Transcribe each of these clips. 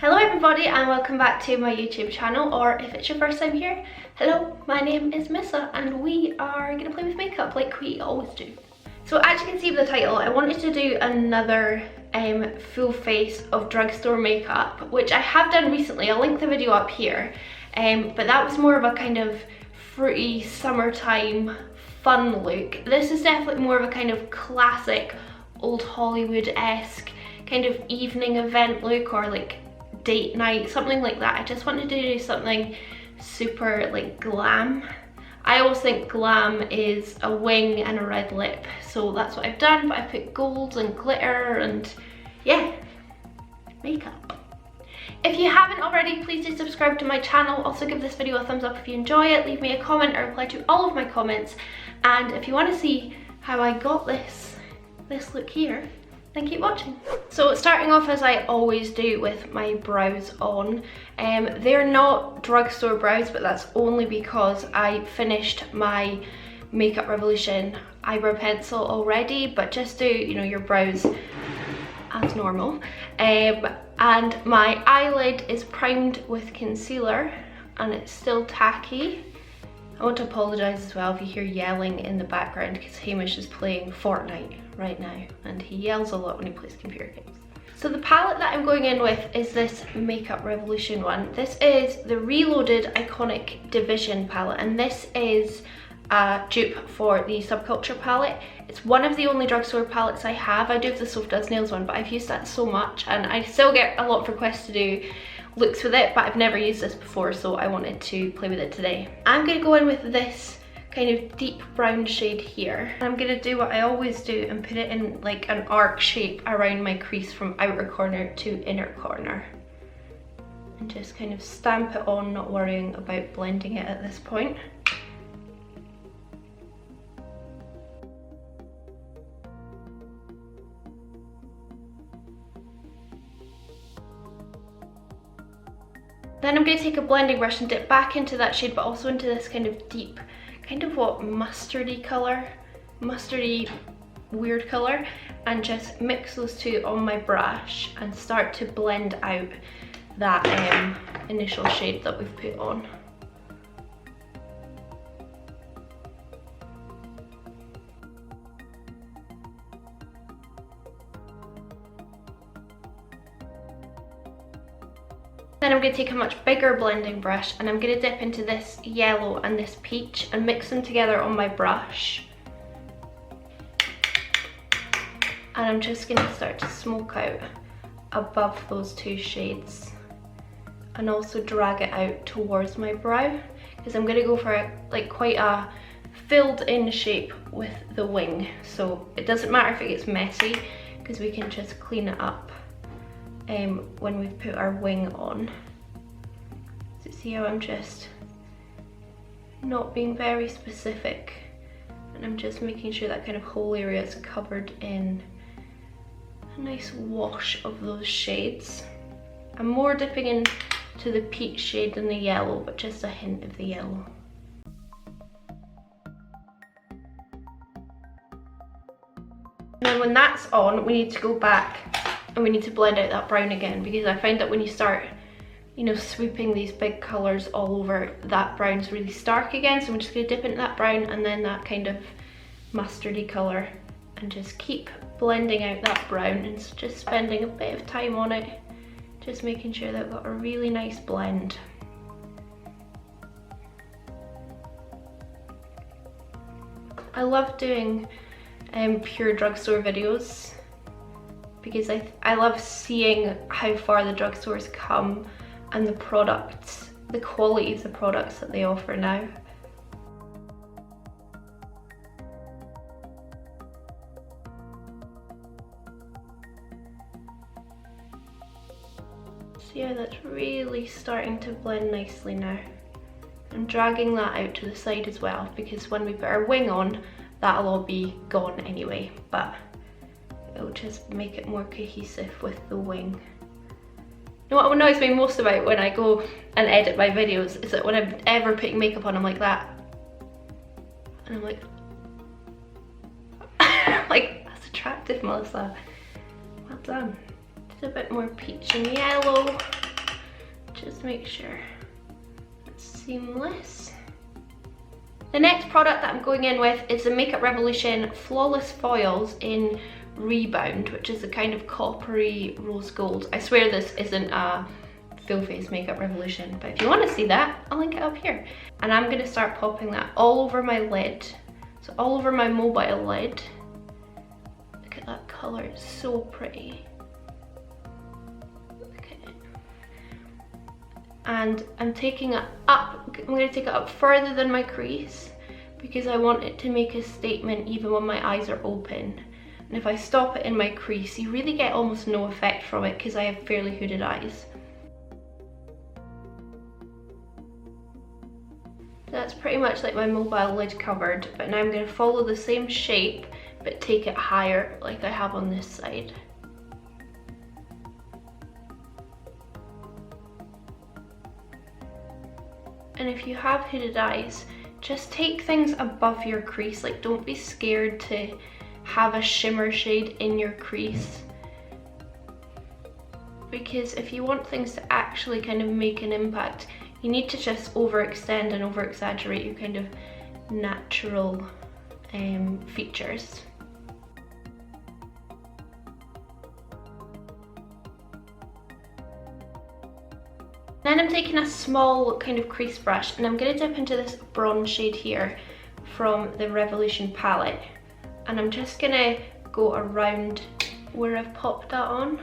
Hello everybody and welcome back to my YouTube channel, or if it's your first time here, hello, my name is Missa and we are going to play with makeup like we always do. So as you can see by the title, I wanted to do another full face of drugstore makeup, which I have done recently. I'll link the video up here, but that was more of a kind of fruity summertime fun look. This is definitely more of a kind of classic old Hollywood-esque kind of evening event look, or like date night, something like that. I just wanted to do something super like glam. I always think glam is a wing and a red lip, so that's what I've done, but I put gold and glitter and yeah, makeup. If you haven't already, please do subscribe to my channel. Also give this video a thumbs up if you enjoy it, leave me a comment. I reply to all of my comments, and if you want to see how I got this look here, then keep watching. So starting off as I always do with my brows on, they're not drugstore brows, but that's only because I finished my Makeup Revolution eyebrow pencil already, but just do, you know, your brows as normal. And my eyelid is primed with concealer and it's still tacky. I want to apologise as well if you hear yelling in the background, because Hamish is playing Fortnite right now and he yells a lot when he plays computer games. So the palette that I'm going in with is this Makeup Revolution one. This is the Reloaded Iconic Division palette, and this is a dupe for the Subculture palette. It's one of the only drugstore palettes I have. I do have the Soft Does Nails one, but I've used that so much and I still get a lot of requests to do looks with it, but I've never used this before, so I wanted to play with it today. I'm going to go in with this kind of deep brown shade here. I'm going to do what I always do and put it in like an arc shape around my crease from outer corner to inner corner. And just kind of stamp it on, not worrying about blending it at this point. Then I'm going to take a blending brush and dip back into that shade, but also into this kind of deep, kind of what, mustardy colour, mustardy weird colour, and just mix those two on my brush and start to blend out that initial shade that we've put on. Then I'm going to take a much bigger blending brush and I'm going to dip into this yellow and this peach and mix them together on my brush. And I'm just going to start to smoke out above those two shades and also drag it out towards my brow, because I'm going to go for like quite a filled in shape with the wing. So it doesn't matter if it gets messy, because we can just clean it up when we've put our wing on. So see how I'm just not being very specific, and I'm just making sure that kind of whole area is covered in a nice wash of those shades. I'm more dipping into the peach shade than the yellow, but just a hint of the yellow. And then when that's on, we need to go back and we need to blend out that brown again, because I find that when you start, you know, swooping these big colours all over, that brown's really stark again. So I'm just going to dip into that brown and then that kind of mustardy colour and just keep blending out that brown and just spending a bit of time on it, just making sure that I've got a really nice blend. I love doing pure drugstore videos, because I love seeing how far the drugstores come and the products, the quality of the products that they offer now. See how that's really starting to blend nicely now. I'm dragging that out to the side as well, because when we put our wing on, that'll all be gone anyway, but it'll just make it more cohesive with the wing. You know what annoys me most about when I go and edit my videos is that when I'm ever putting makeup on, I'm like that. And I'm like, like, that's attractive, Melissa. Well done. Just a bit more peach and yellow. make sure it's seamless. The next product that I'm going in with is the Makeup Revolution Flawless Foils in Rebound, which is a kind of coppery rose gold. I swear this isn't a full face Makeup Revolution, but if you want to see that, I'll link it up here. And I'm going to start popping that all over my lid, so all over my mobile lid. Look at that colour, it's so pretty. Look at it. And I'm taking it up, I'm going to take it up further than my crease because I want it to make a statement even when my eyes are open. And if I stop it in my crease, you really get almost no effect from it because I have fairly hooded eyes. That's pretty much like my mobile lid covered, but now I'm going to follow the same shape but take it higher like I have on this side. And if you have hooded eyes, just take things above your crease, like don't be scared to have a shimmer shade in your crease, because if you want things to actually kind of make an impact, you need to just overextend and over exaggerate your kind of natural features. Then I'm taking a small kind of crease brush and I'm going to dip into this bronze shade here from the Revolution palette, and I'm just going to go around where I've popped that on.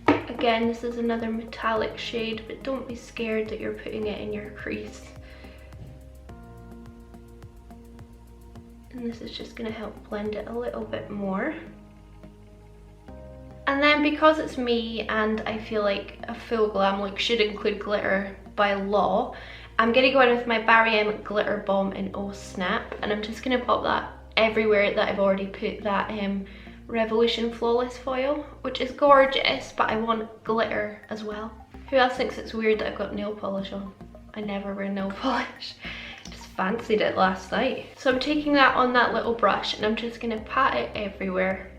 Again, this is another metallic shade, but don't be scared that you're putting it in your crease. And this is just going to help blend it a little bit more. And then because it's me and I feel like a full glam look should include glitter by law, I'm going to go in with my Barry M Glitter Bomb in Oh Snap, and I'm just going to pop that everywhere that I've already put that Revolution Flawless Foil, which is gorgeous, but I want glitter as well. Who else thinks it's weird that I've got nail polish on? I never wear nail polish. Just fancied it last night. So I'm taking that on that little brush and I'm just going to pat it everywhere.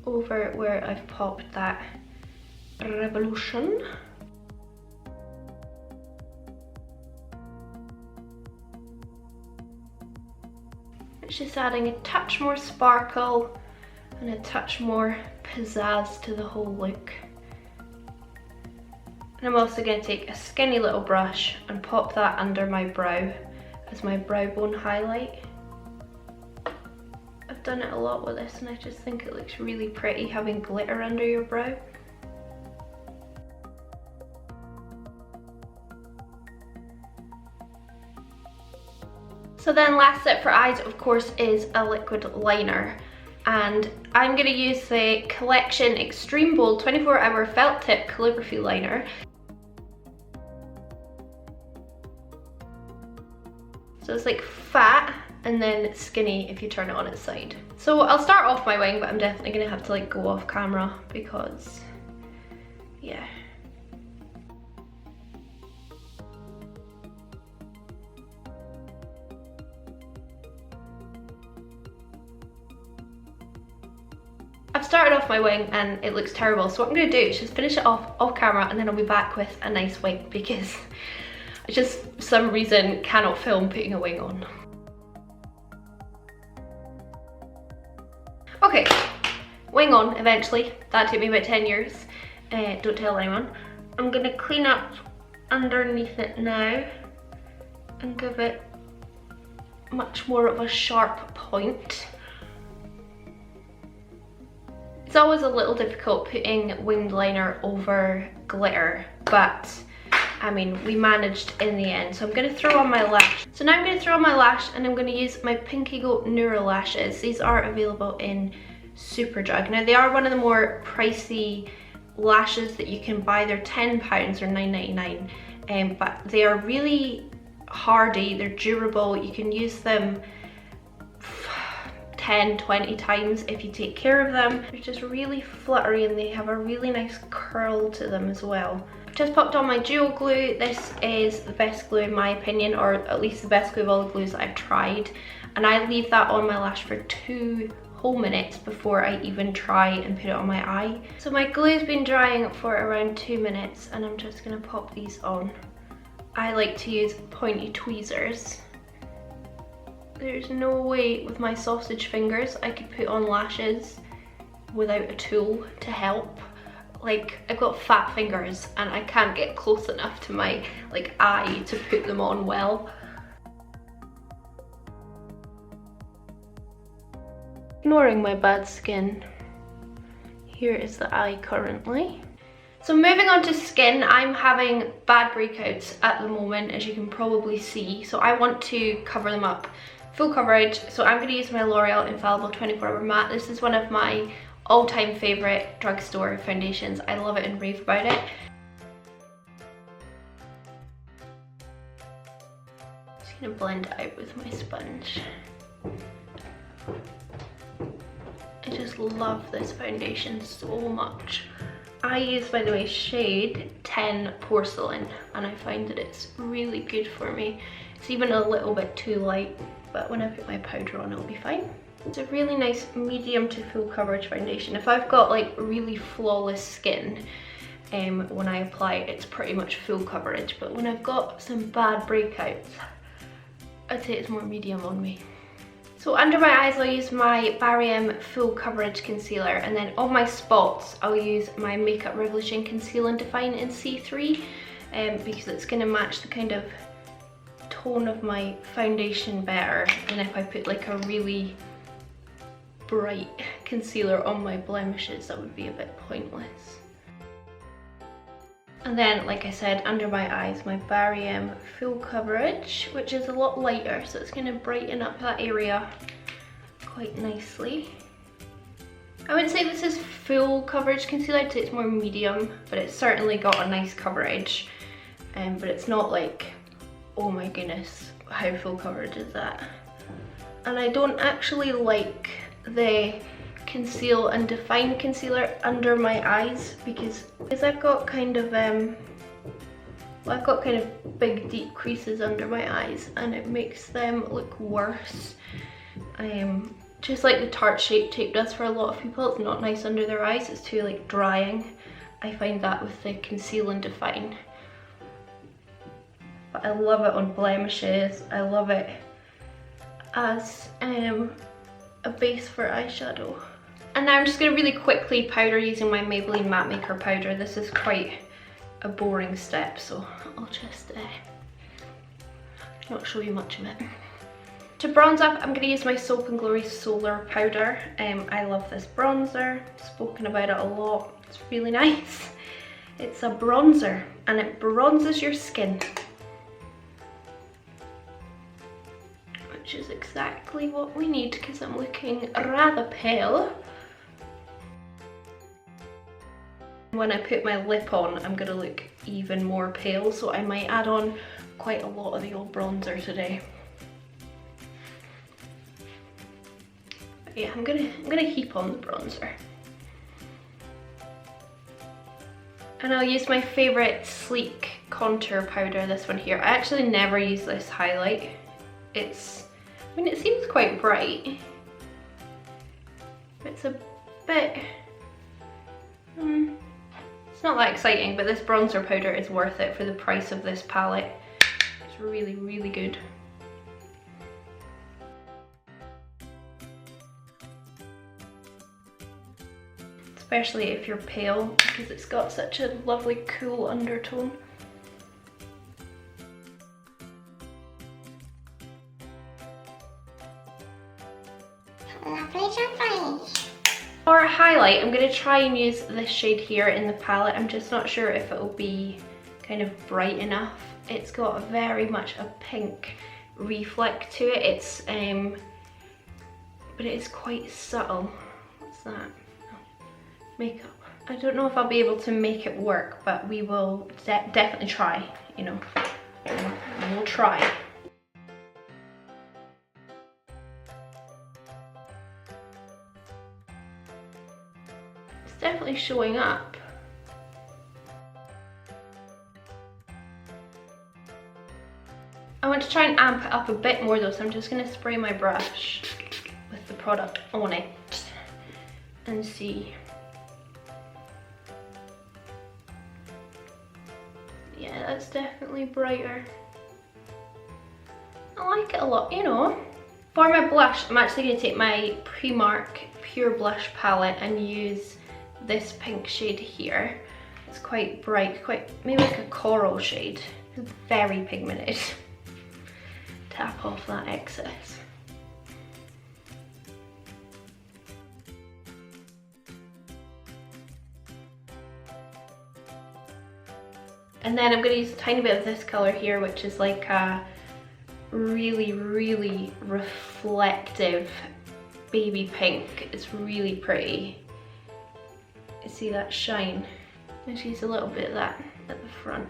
Over where I've popped that Revolution. It's just adding a touch more sparkle and a touch more pizzazz to the whole look. And I'm also going to take a skinny little brush and pop that under my brow as my brow bone highlight. I've done it a lot with this and I just think it looks really pretty having glitter under your brow. So then last step for eyes, of course, is a liquid liner. And I'm going to use the Collection Extreme Bold 24-Hour Felt Tip Calligraphy Liner. So it's like fat and then skinny if you turn it on its side. So I'll start off my wing, but I'm definitely going to have to like go off camera because, yeah. I've started off my wing and it looks terrible, so what I'm going to do is just finish it off camera and then I'll be back with a nice wing because I just, for some reason, cannot film putting a wing on. Okay, wing on eventually. That took me about 10 years. Don't tell anyone. I'm going to clean up underneath it now and give it much more of a sharp point. It's always a little difficult putting winged liner over glitter, but I mean, we managed in the end. So I'm going to throw on my lash. So now I'm going to throw on my lash and I'm going to use my Pinky Goat Neural lashes. These are available in Superdrug. Now they are one of the more pricey lashes that you can buy. They're £10 or $9.99, but they are really hardy, they're durable. You can use them 10-20 times if you take care of them. They're just really fluttery and they have a really nice curl to them as well. I've just popped on my duo glue. This is the best glue in my opinion, or at least the best glue of all the glues that I've tried, and I leave that on my lash for 2 whole minutes before I even try and put it on my eye. So my glue's been drying for around 2 minutes and I'm just gonna pop these on. I like to use pointy tweezers. There's no way with my sausage fingers I could put on lashes without a tool to help. Like, I've got fat fingers and I can't get close enough to my like eye to put them on well. Ignoring my bad skin, here is the eye currently. So moving on to skin, I'm having bad breakouts at the moment, as you can probably see. So I want to cover them up, full coverage. So I'm going to use my L'Oreal Infallible 24-Hour Matte. This is one of my all-time favourite drugstore foundations. I love it and rave about it. Just going to blend it out with my sponge. I just love this foundation so much. I use, by the way, shade 10 Porcelain, and I find that it's really good for me. It's even a little bit too light, but when I put my powder on, it'll be fine. It's a really nice medium to full coverage foundation. If I've got like really flawless skin, when I apply it, it's pretty much full coverage, but when I've got some bad breakouts, I'd say it's more medium on me. So under my eyes, I'll use my Barry Full Coverage Concealer, and then on my spots, I'll use my Makeup Revolution Conceal and Define in C3, because it's going to match the kind of tone of my foundation better than if I put like a really bright concealer on my blemishes. That would be a bit pointless. And then, like I said, under my eyes, my Barry Full Coverage, which is a lot lighter, so it's going to brighten up that area quite nicely. I wouldn't say this is full coverage concealer, I'd say it's more medium, but it's certainly got a nice coverage. But it's not like, oh my goodness, how full coverage is that? And I don't actually like the Conceal and Define concealer under my eyes because I've got kind of I've got kind of big deep creases under my eyes and it makes them look worse. Just like the Tarte Shape Tape does for a lot of people, it's not nice under their eyes, it's too like drying. I find that with the Conceal and Define. But I love it on blemishes, I love it as a base for eyeshadow. And now I'm just going to really quickly powder using my Maybelline Matte Maker powder. This is quite a boring step, so I'll just not show you much of it. To bronze up, I'm going to use my Soap & Glory Solar Powder. I love this bronzer, I've spoken about it a lot, it's really nice. It's a bronzer and it bronzes your skin, which is exactly what we need because I'm looking rather pale. When I put my lip on, I'm going to look even more pale, so I might add on quite a lot of the old bronzer today. But yeah, I'm gonna heap on the bronzer. And I'll use my favourite Sleek contour powder, this one here. I actually never use this highlight. I mean, it seems quite bright. It's a bit... It's not that exciting, but this bronzer powder is worth it for the price of this palette. It's really, really good. Especially if you're pale, because it's got such a lovely cool undertone. For a highlight, I'm going to try and use this shade here in the palette. I'm just not sure if it'll be kind of bright enough. It's got very much a pink reflect to it. It's but it is quite subtle. What's that? Oh, makeup. I don't know if I'll be able to make it work, but we will definitely try, you know. We'll try. Definitely showing up. I want to try and amp it up a bit more though, so I'm just going to spray my brush with the product on it and see. Yeah, that's definitely brighter. I like it a lot, you know. For my blush, I'm actually going to take my Primark Pure Blush palette and use this pink shade here. It's quite bright, quite maybe like a coral shade. It's very pigmented. Tap off that excess. And then I'm going to use a tiny bit of this colour here, which is like a really, really reflective baby pink. It's really pretty. You see that shine? Let's use a little bit of that at the front.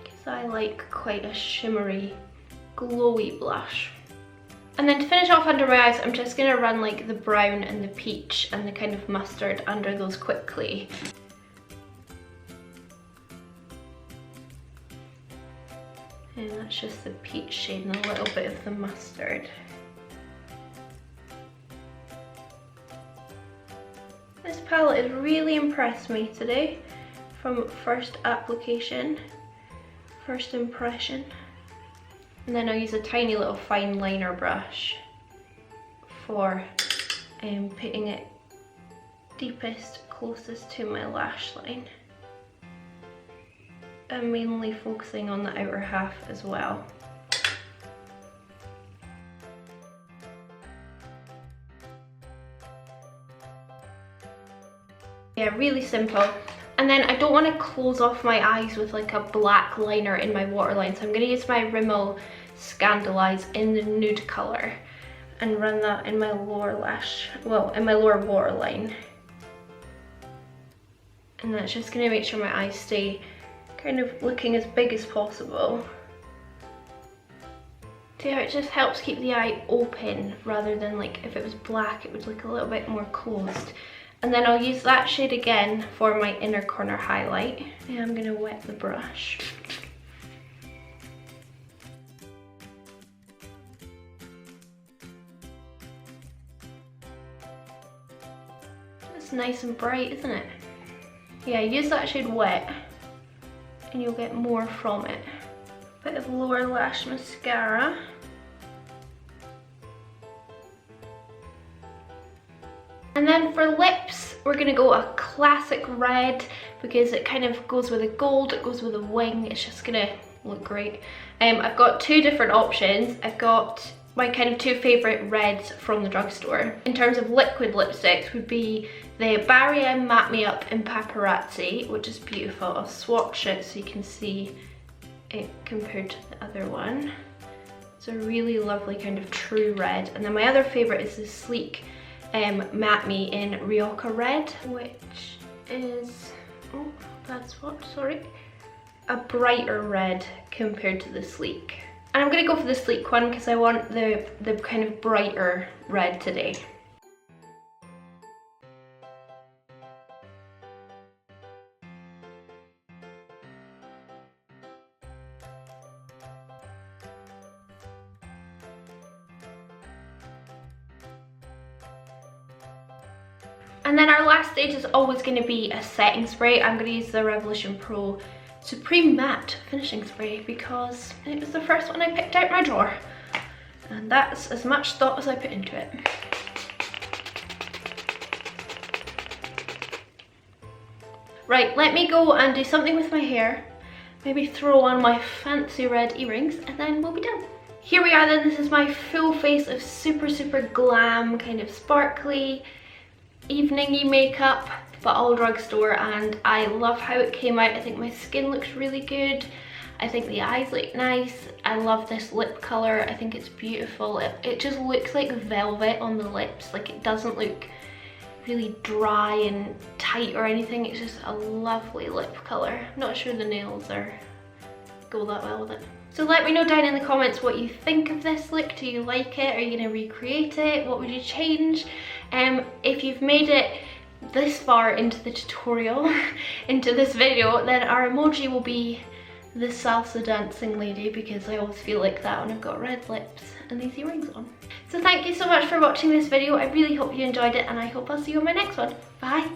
Because I like quite a shimmery, glowy blush. And then to finish off under my eyes, I'm just going to run like the brown and the peach and the kind of mustard under those quickly. And that's just the peach shade and a little bit of the mustard. This palette has really impressed me today from first application, first impression. And then I'll use a tiny little fine liner brush for putting it deepest, closest to my lash line. I'm mainly focusing on the outer half as well. Yeah, really simple. And then I don't want to close off my eyes with like a black liner in my waterline, so I'm going to use my Rimmel Scandalise in the nude colour and run that in my lower lash, well, in my lower waterline. And that's just going to make sure my eyes stay kind of looking as big as possible. So yeah, it just helps keep the eye open rather than like if it was black it would look a little bit more closed. And then I'll use that shade again for my inner corner highlight. And I'm going to wet the brush. It's nice and bright, isn't it? Yeah, use that shade wet and you'll get more from it. Bit of lower lash mascara. And then for lips, we're gonna go a classic red because it kind of goes with a gold, it goes with a wing, it's just gonna look great. I've got two different options. I've got my kind of two favourite reds from the drugstore. In terms of liquid lipsticks would be the Barry M Matte Me Up in Paparazzi, which is beautiful. I'll swatch it so you can see it compared to the other one. It's a really lovely kind of true red. And then my other favourite is the Sleek Matte Me in Rioja Red, which is, oh, that's what, sorry, a brighter red compared to the Sleek. And I'm going to go for the Sleek one because I want the kind of brighter red today. And then our last stage is always going to be a setting spray. I'm going to use the Revolution Pro Supreme Matte Finishing Spray because it was the first one I picked out my drawer. And that's as much thought as I put into it. Right, let me go and do something with my hair. Maybe throw on my fancy red earrings and then we'll be done. Here we are then, this is my full face of super glam, kind of sparkly, evening-y makeup, but all drugstore, and I love how it came out. I think my skin looks really good. I think the eyes look nice. I love this lip colour. I think it's beautiful. It just looks like velvet on the lips. Like, it doesn't look really dry and tight or anything. It's just a lovely lip colour. I'm not sure the nails go that well with it. So let me know down in the comments what you think of this look. Do you like it? Are you going to recreate it? What would you change? If you've made it this far into the tutorial, into this video, then our emoji will be the salsa dancing lady, because I always feel like that when I've got red lips and these earrings on. So thank you so much for watching this video. I really hope you enjoyed it, and I hope I'll see you on my next one. Bye!